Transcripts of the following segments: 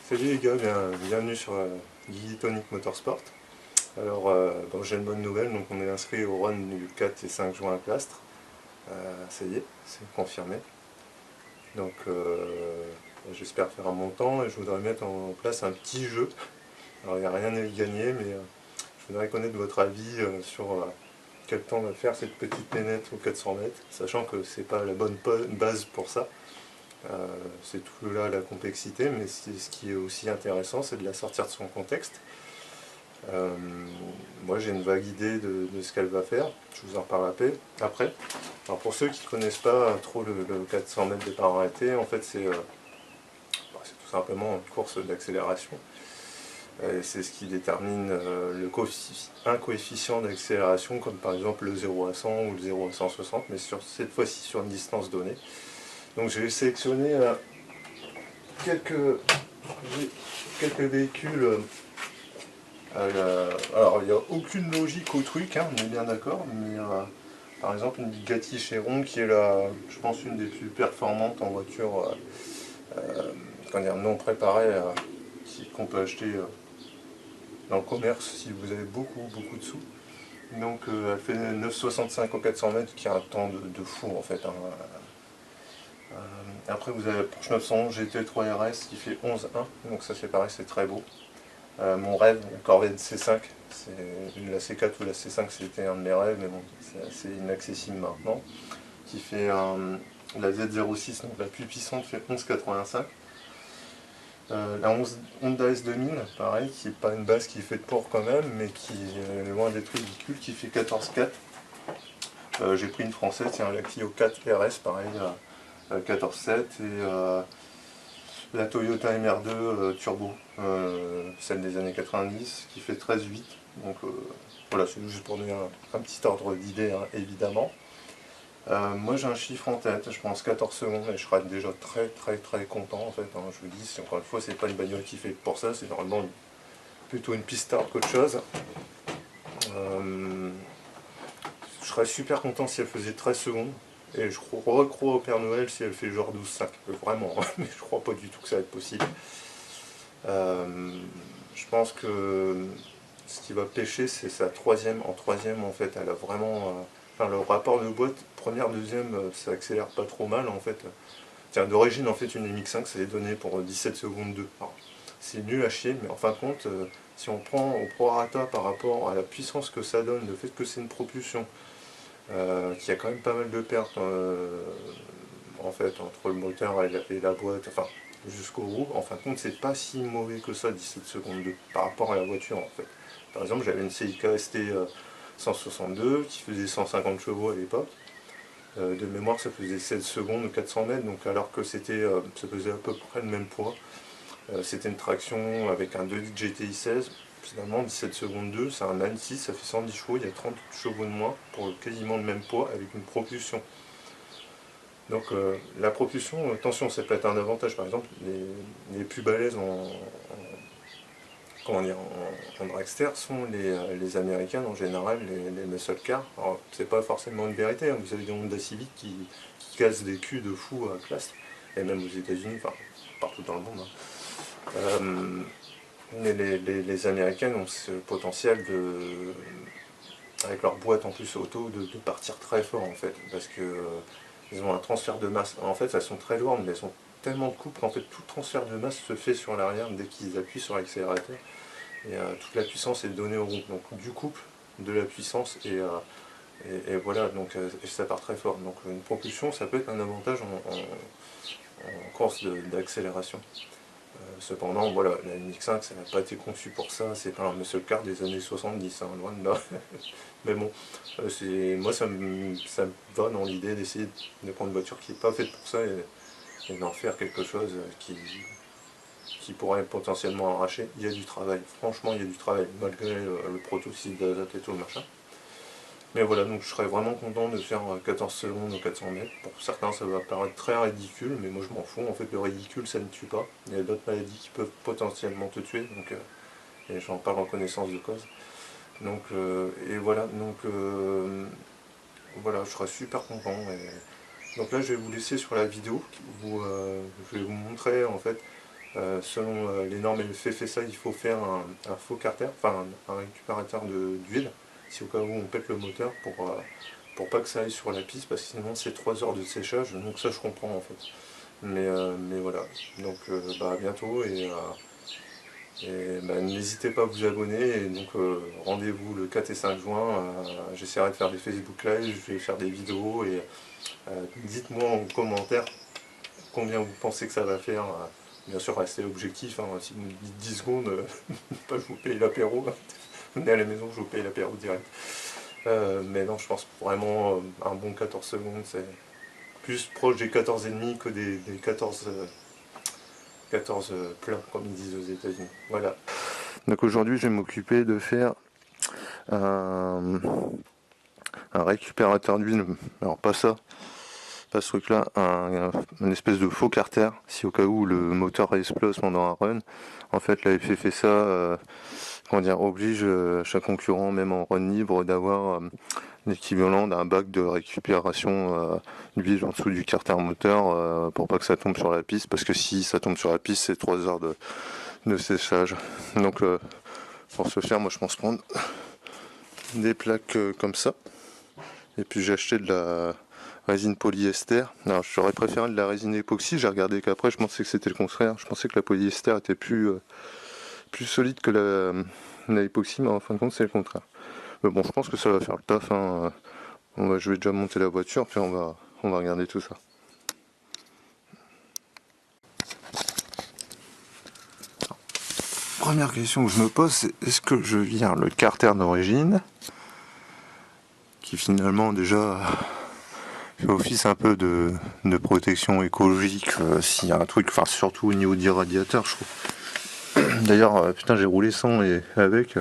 Salut les gars, bienvenue sur Guy Tonic Motorsport. Alors, bon, j'ai une bonne nouvelle, donc on est inscrit au run du 4 et 5 juin à Castres. Ça y est, c'est confirmé. Donc, j'espère faire un bon temps et je voudrais mettre en place un petit jeu. Alors, il n'y a rien à y gagner, mais je voudrais connaître votre avis sur quel temps va faire cette petite nénette aux 400 mètres, sachant que c'est pas la bonne base pour ça. C'est tout là la complexité, mais ce qui est aussi intéressant, c'est de la sortir de son contexte. Euh, Moi j'ai une vague idée de ce qu'elle va faire, je vous en reparle après. Alors pour ceux qui ne connaissent pas trop le 400 mètres départ arrêté, en fait c'est tout simplement une course d'accélération. C'est ce qui détermine un coefficient d'accélération, comme par exemple le 0 à 100 ou le 0 à 160, mais cette fois-ci sur une distance donnée. Donc j'ai sélectionné quelques, quelques véhicules. Alors il n'y a aucune logique au truc, hein, on est bien d'accord, mais par exemple une Bugatti Chiron qui est je pense une des plus performantes en voiture non préparée qu'on peut acheter dans le commerce si vous avez beaucoup de sous. Donc elle fait 9,65 au 400 mètres qui a un temps de fou en fait, hein. Après vous avez la Porsche 911 GT3 RS qui fait 11,1, donc ça c'est pareil, c'est très beau. Mon rêve, la Corvette C5, la C4 ou la C5 c'était un de mes rêves, mais bon, c'est assez inaccessible maintenant. Qui fait la Z06, donc la plus puissante, fait 11,85. La Honda S2000, pareil, qui n'est pas une base qui est faite pour quand même, mais qui est loin d'être ridicule, qui fait 14,4. J'ai pris une française, c'est la Clio 4 RS, pareil, 14,7. La Toyota MR2 Turbo, celle des années 90, qui fait 13,8. Donc voilà, c'est juste pour donner un petit ordre d'idée, hein, évidemment. Moi j'ai un chiffre en tête, je pense 14 secondes et je serai déjà très content en fait, hein. Je vous dis, encore une fois, c'est pas une bagnole qui fait pour ça, c'est normalement plutôt une pistard qu'autre chose. Je serais super content si elle faisait 13 secondes. Et je crois au Père Noël si elle fait genre 12,5. Vraiment, mais je crois pas du tout que ça va être possible. Je pense que ce qui va pêcher, c'est sa troisième. En troisième, en fait, elle a vraiment. Enfin, le rapport de boîte, première, deuxième, ça accélère pas trop mal, en fait. Tiens, d'origine, en fait, une MX5, c'est donné pour 17 secondes 2. C'est nul à chier, mais en fin de compte, si on prend au prorata par rapport à la puissance que ça donne, le fait que c'est une propulsion, qui a quand même pas mal de pertes, en fait, entre le moteur et la boîte, enfin, jusqu'au roue, en fin de compte, c'est pas si mauvais que ça, 17 secondes 2, par rapport à la voiture, en fait. Par exemple, j'avais une CIK ST 162 qui faisait 150 chevaux à l'époque. De mémoire, ça faisait 16 secondes 400 mètres, donc alors que ça faisait à peu près le même poids. C'était une traction avec un 2 litres GTI 16. Finalement, 17 secondes 2, c'est un AN6, ça fait 110 chevaux, il y a 30 chevaux de moins pour quasiment le même poids avec une propulsion. Donc la propulsion, attention, ça peut être un avantage. Par exemple, les plus balèzes en dragster sont les Américains en général, les muscle cars. Alors, c'est pas forcément une vérité, hein. Vous avez des Honda Civic qui cassent des culs de fou à Classe, et même aux États-Unis, enfin partout dans le monde, hein. Mais les Américains ont ce potentiel avec leur boîte en plus auto, de partir très fort en fait, parce que ils ont un transfert de masse. En fait, elles sont très lourdes, mais elles ont tellement de couple qu'en fait tout transfert de masse se fait sur l'arrière dès qu'ils appuient sur l'accélérateur. Et toute la puissance est donnée au groupe. Donc du couple, de la puissance et voilà, donc et ça part très fort. Donc une propulsion, ça peut être un avantage en course d'accélération. Cependant, voilà, la MX5, ça n'a pas été conçu pour ça, c'est pas un muscle car des années 70, hein, loin de là. Mais bon, moi ça me va dans l'idée d'essayer de prendre une voiture qui n'est pas faite pour ça et d'en faire quelque chose qui pourrait potentiellement arracher. Il y a du travail, franchement il y a du travail, malgré le prototype d'azote et tout le machin. Mais voilà, donc je serais vraiment content de faire 14 secondes aux 400 mètres. Pour certains, ça va paraître très ridicule, mais moi je m'en fous. En fait, le ridicule, ça ne tue pas. Il y a d'autres maladies qui peuvent potentiellement te tuer, donc, et j'en parle en connaissance de cause. Donc, et voilà, donc voilà, je serais super content. Donc là, je vais vous laisser sur la vidéo où je vais vous montrer en fait Selon les normes FFSA, il faut faire un faux carter, enfin un récupérateur d'huile, si au cas où on pète le moteur pour pas que ça aille sur la piste, parce que sinon c'est 3 heures de séchage, donc ça je comprends en fait. Mais voilà, donc à bientôt et n'hésitez pas à vous abonner et donc rendez-vous le 4 et 5 juin, j'essaierai de faire des Facebook Live, je vais faire des vidéos et dites-moi en commentaire combien vous pensez que ça va faire. Bien sûr, restez objectif, hein. Si vous me dites 10 secondes, pas je vous paye l'apéro, venez à la maison, je vous paye l'apéro direct. Mais non, je pense vraiment un bon 14 secondes, c'est plus proche des 14,5 que des 14, 14 pleins, comme ils disent aux États-Unis. Voilà. Donc aujourd'hui, je vais m'occuper de faire un récupérateur d'huile. Alors pas ça, pas ce truc-là, une espèce de faux carter, si au cas où le moteur explose pendant un run. En fait, la FFSA oblige chaque concurrent, même en run libre, d'avoir l'équivalent d'un bac de récupération d'huile en dessous du carter moteur pour pas que ça tombe sur la piste, parce que si ça tombe sur la piste, c'est 3 heures de séchage. Donc pour ce faire, moi je pense prendre des plaques comme ça. Et puis j'ai acheté de la résine polyester. Alors j'aurais préféré de la résine époxy, j'ai regardé qu'après je pensais que c'était le contraire. Je pensais que la polyester était plus solide que la époxy, mais en fin de compte c'est le contraire. Mais bon, je pense que ça va faire le taf, hein. Je vais déjà monter la voiture, puis on va regarder tout ça. Première question que je me pose, c'est est-ce que je vire le carter d'origine, qui finalement déjà fait office un peu de protection écologique, s'il y a un truc, enfin surtout au niveau du radiateur, je trouve. D'ailleurs, putain, j'ai roulé sans et avec.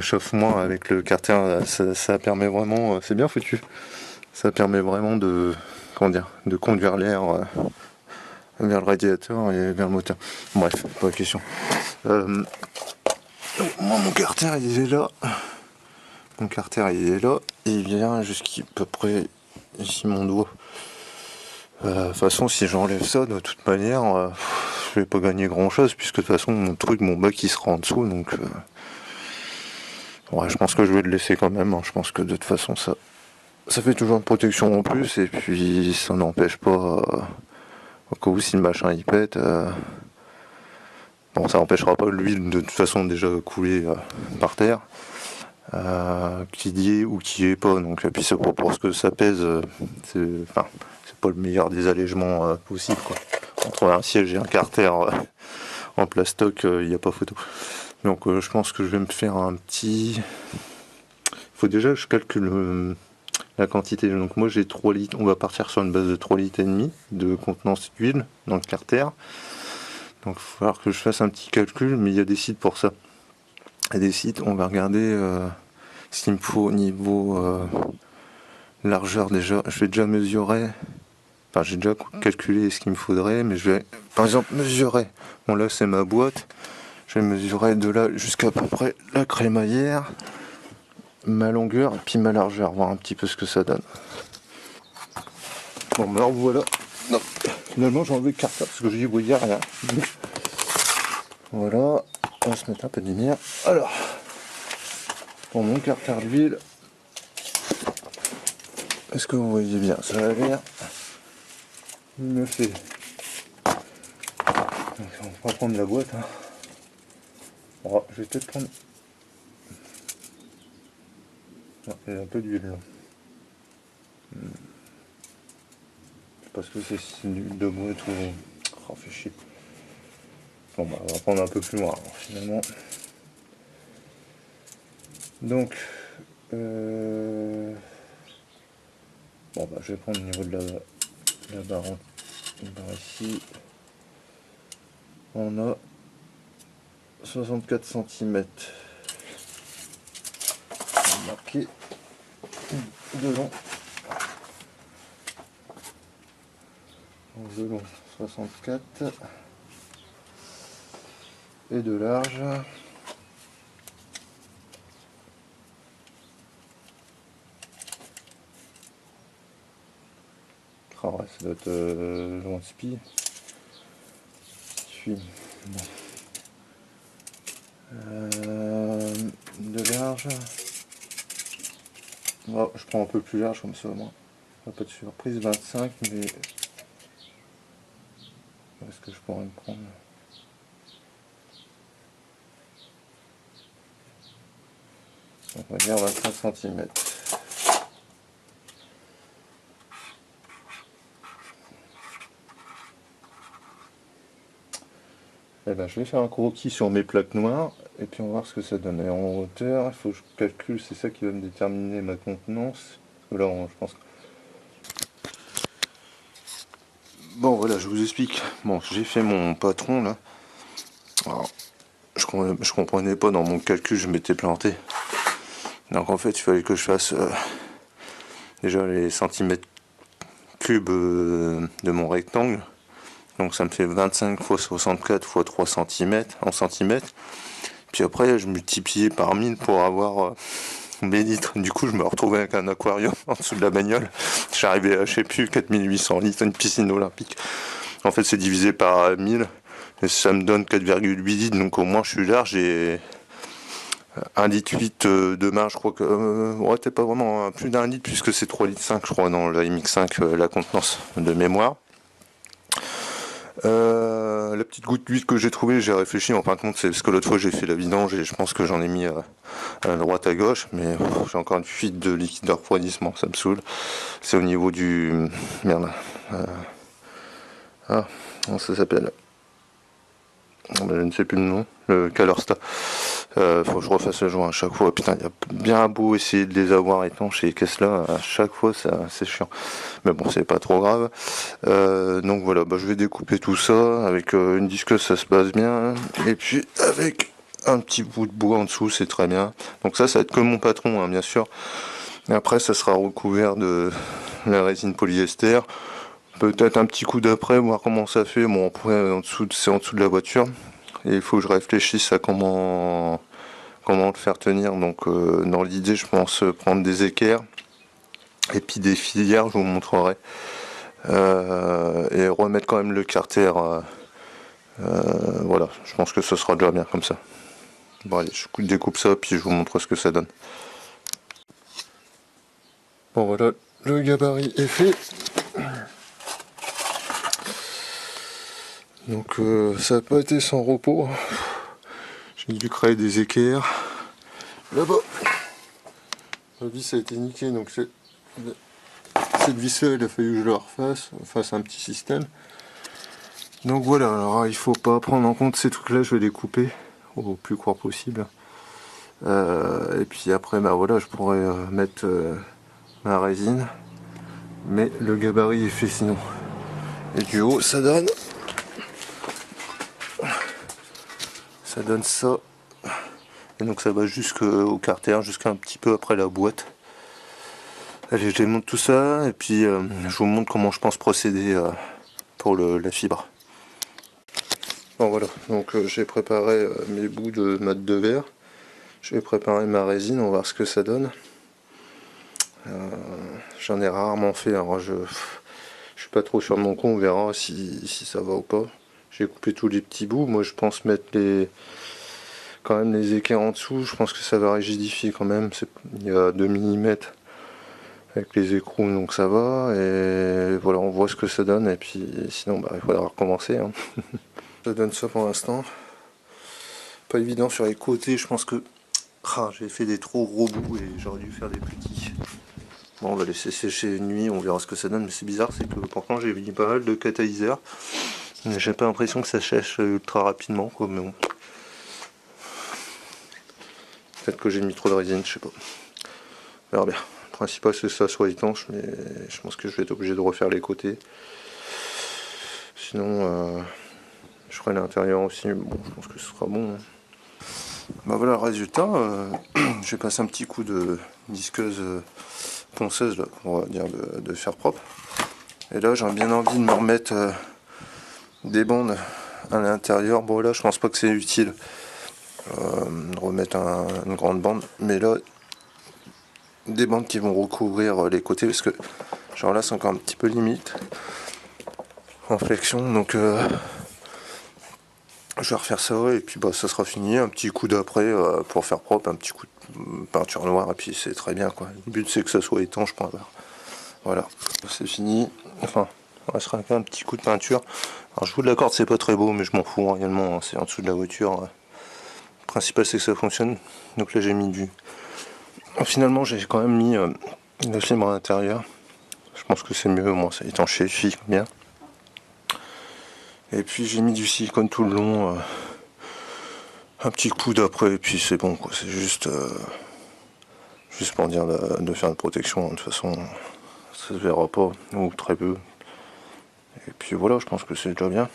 Chauffe-moi avec le carter, ça permet vraiment, c'est bien foutu. Ça permet vraiment de conduire l'air vers le radiateur et vers le moteur. Bref, pas de question. Moi, mon carter il est là. Mon carter il est là et il vient jusqu'à peu près ici mon doigt. De toute façon, si j'enlève ça, de toute manière, je vais pas gagner grand chose puisque de toute façon mon bac il sera en dessous, donc ouais, je pense que je vais le laisser quand même, hein. Je pense que de toute façon ça fait toujours une protection en plus et puis ça n'empêche pas au cas où si le machin il pète, bon ça n'empêchera pas l'huile de toute façon déjà couler par terre, qu'il y ait ou qu'il y ait pas, donc et puis c'est pour ce que ça pèse, c'est pas le meilleur des allègements possible quoi. Entre un siège et un carter en plastoc, il n'y a pas photo. Donc je pense que je vais me faire un petit... Faut déjà que je calcule la quantité. Donc moi j'ai 3 litres, on va partir sur une base de 3 litres et demi de contenance d'huile dans le carter. Donc il va falloir que je fasse un petit calcul, mais il y a des sites pour ça. Il y a des sites, on va regarder ce qu'il me faut au niveau largeur déjà. Je vais déjà mesurer, enfin j'ai déjà calculé ce qu'il me faudrait, mais je vais par exemple mesurer. Bon là c'est ma boîte. Je vais mesurer de là jusqu'à peu près la crémaillère, ma longueur et puis ma largeur, voir un petit peu ce que ça donne. Bon, alors voilà. Non. Finalement, j'ai enlevé le carter parce que je n'y voyais rien. Voilà. On va se mettre un peu de lumière. Alors, pour mon carter d'huile, est-ce que vous voyez bien? Ça a l'air. Il me fait. Donc, on va prendre la boîte. Hein. Oh, je vais peut-être prendre. Non, il y a un peu d'huile là. Parce que c'est une huile de boîte ou. Oh, fait chier. Bon, bah, on va prendre un peu plus loin alors, finalement. Donc, bon, bah, je vais prendre au niveau de la barre ici. On a 64 cm. Marqué de long. De long 64 et de large 'fin, ouais, ça doit être loin de spi. puis de large. Oh, je prends un peu plus large comme ça au moins. Pas de surprise, 25, mais est-ce que je pourrais me prendre? On va dire 25 cm. Et ben, je vais faire un croquis sur mes plaques noires et puis on va voir ce que ça donne. Et en hauteur, il faut que je calcule, c'est ça qui va me déterminer ma contenance. Là, je pense. Bon, voilà, je vous explique. Bon, j'ai fait mon patron là. Alors, je comprenais pas dans mon calcul, je m'étais planté. Donc en fait, il fallait que je fasse déjà les centimètres cubes de mon rectangle. Donc ça me fait 25 x 64 x 3 cm en centimètres. Puis après, je multipliais par 1000 pour avoir mes litres. Du coup, je me retrouvais avec un aquarium en dessous de la bagnole. J'arrivais à, je sais plus, 4800 litres, une piscine olympique. En fait, c'est divisé par 1000 et ça me donne 4,8 litres. Donc au moins, je suis large et 1,8 litre de marge. Je crois que ouais, t'es pas vraiment plus d'1 litre puisque c'est 3,5 litres, je crois, dans la MX5, la contenance de mémoire. La petite goutte d'huile que j'ai trouvée, j'ai réfléchi, en fin de compte, c'est parce que l'autre fois j'ai fait la vidange et je pense que j'en ai mis à droite à gauche, mais j'ai encore une fuite de liquide de refroidissement, ça me saoule. C'est au niveau du... Merde. Comment ça s'appelle? Je ne sais plus le nom. Le Calerstar. Faut que je refasse le joint à chaque fois. Putain, il y a bien beau essayer de les avoir étanches et caisses là, à chaque fois c'est chiant. Mais bon, c'est pas trop grave. Donc voilà, je vais découper tout ça avec une disqueuse, ça se passe bien. Et puis avec un petit bout de bois en dessous, c'est très bien. Donc ça va être que mon patron, hein, bien sûr. Et après, ça sera recouvert de la résine polyester. Peut-être un petit coup d'après, voir comment ça fait. Bon, après, c'est en dessous de la voiture. Et il faut que je réfléchisse à comment le faire tenir. Donc dans l'idée, je pense prendre des équerres et puis des filières, je vous montrerai. Et remettre quand même le carter. Voilà, je pense que ce sera déjà bien comme ça. Bon allez, je découpe ça puis je vous montre ce que ça donne. Bon voilà, le gabarit est fait. Donc ça n'a pas été sans repos. J'ai dû créer des équerres. Là-bas, la vis a été niquée, donc cette vis-là, il a fallu que je la fasse un petit système. Donc voilà, alors il faut pas prendre en compte ces trucs-là, je vais les couper au plus court possible. Et puis après, voilà, je pourrais mettre ma résine, mais le gabarit est fait sinon. Et du haut, ça donne ça. Et donc ça va jusqu'au carter, jusqu'à un petit peu après la boîte. Allez, je démonte tout ça et puis je vous montre comment je pense procéder pour la fibre. Bon voilà, donc j'ai préparé mes bouts de mat de verre. Je vais préparer ma résine, on va voir ce que ça donne. J'en ai rarement fait, alors je suis pas trop sûr de mon coup, on verra si ça va ou pas. J'ai coupé tous les petits bouts, moi je pense mettre quand même les équerres en dessous, je pense que ça va rigidifier quand même, il y a 2 mm avec les écrous, donc ça va, et voilà, on voit ce que ça donne, et puis sinon il faudra recommencer. Hein. Ça donne ça pour l'instant. Pas évident sur les côtés, je pense que j'ai fait des trop gros bouts et j'aurais dû faire des petits. Bon, on va laisser sécher une nuit, on verra ce que ça donne, mais c'est bizarre, c'est que pourtant j'ai mis pas mal de catalyseurs. J'ai pas l'impression que ça sèche ultra rapidement, quoi, mais bon. Peut-être que j'ai mis trop de résine, je sais pas. On verra bien. Le principal c'est que ça soit étanche, mais je pense que je vais être obligé de refaire les côtés. Sinon, je ferai l'intérieur aussi, mais bon, je pense que ce sera bon. Hein. Voilà le résultat. J'ai passé un petit coup de disqueuse ponceuse, là, on va dire, de faire propre. Et là, j'ai bien envie de me remettre des bandes à l'intérieur. Bon, là, je pense pas que c'est utile de remettre une grande bande, mais là, des bandes qui vont recouvrir les côtés, parce que genre là, c'est encore un petit peu limite en flexion, donc je vais refaire ça et puis bah ça sera fini. Un petit coup d'après pour faire propre, un petit coup de peinture noire et puis c'est très bien quoi. Le but c'est que ça soit étanche point barre. Voilà, c'est fini. Enfin, il restera un petit coup de peinture. Alors je vous l'accorde, c'est pas très beau, mais je m'en fous réellement, hein, c'est en dessous de la voiture. Le principal c'est que ça fonctionne. Donc là j'ai mis du. Finalement j'ai quand même mis le film à l'intérieur. Je pense que c'est mieux, au moins ça étanchifie bien. Et puis j'ai mis du silicone tout le long. Un petit coup d'après et puis c'est bon quoi. C'est juste pour dire de faire une protection. De toute façon ça se verra pas ou très peu. Et puis voilà, je pense que c'est déjà bien.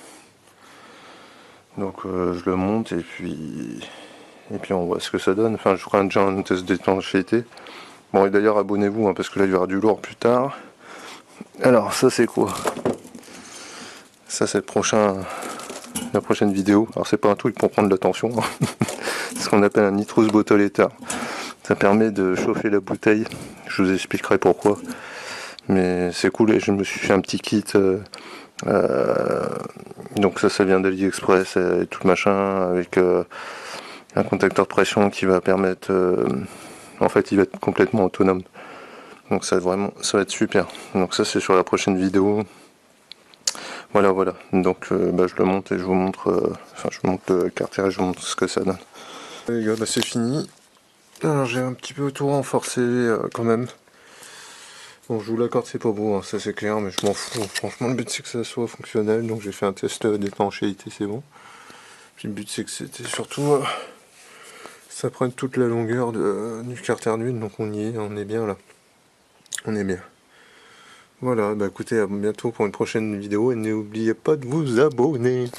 Donc je le monte et puis on voit ce que ça donne. Enfin je ferai déjà un test d'étanchéité. Bon et d'ailleurs abonnez-vous hein, parce que là il y aura du lourd plus tard. Alors ça c'est quoi? Ça c'est la prochaine vidéo. Alors c'est pas un truc pour prendre l'attention. Hein. C'est ce qu'on appelle un nitrous bottle heater. Ça permet de chauffer la bouteille. Je vous expliquerai pourquoi. Mais c'est cool et je me suis fait un petit kit. Donc ça vient d'AliExpress et tout machin avec un contacteur de pression qui va permettre. En fait, il va être complètement autonome. Donc ça va être super. Donc ça c'est sur la prochaine vidéo. Voilà. Donc je le monte et je vous montre. Je vous montre le carter et je vous montre ce que ça donne. Les gars, c'est fini. Alors j'ai un petit peu tout renforcé quand même. Bon, je vous l'accorde, c'est pas beau, hein, ça c'est clair, mais je m'en fous. Franchement, le but c'est que ça soit fonctionnel, donc j'ai fait un test d'étanchéité, c'est bon. Puis le but c'est que c'était surtout ça prenne toute la longueur du carter nude, donc on est bien là. On est bien. Voilà, bah écoutez, à bientôt pour une prochaine vidéo et n'oubliez pas de vous abonner.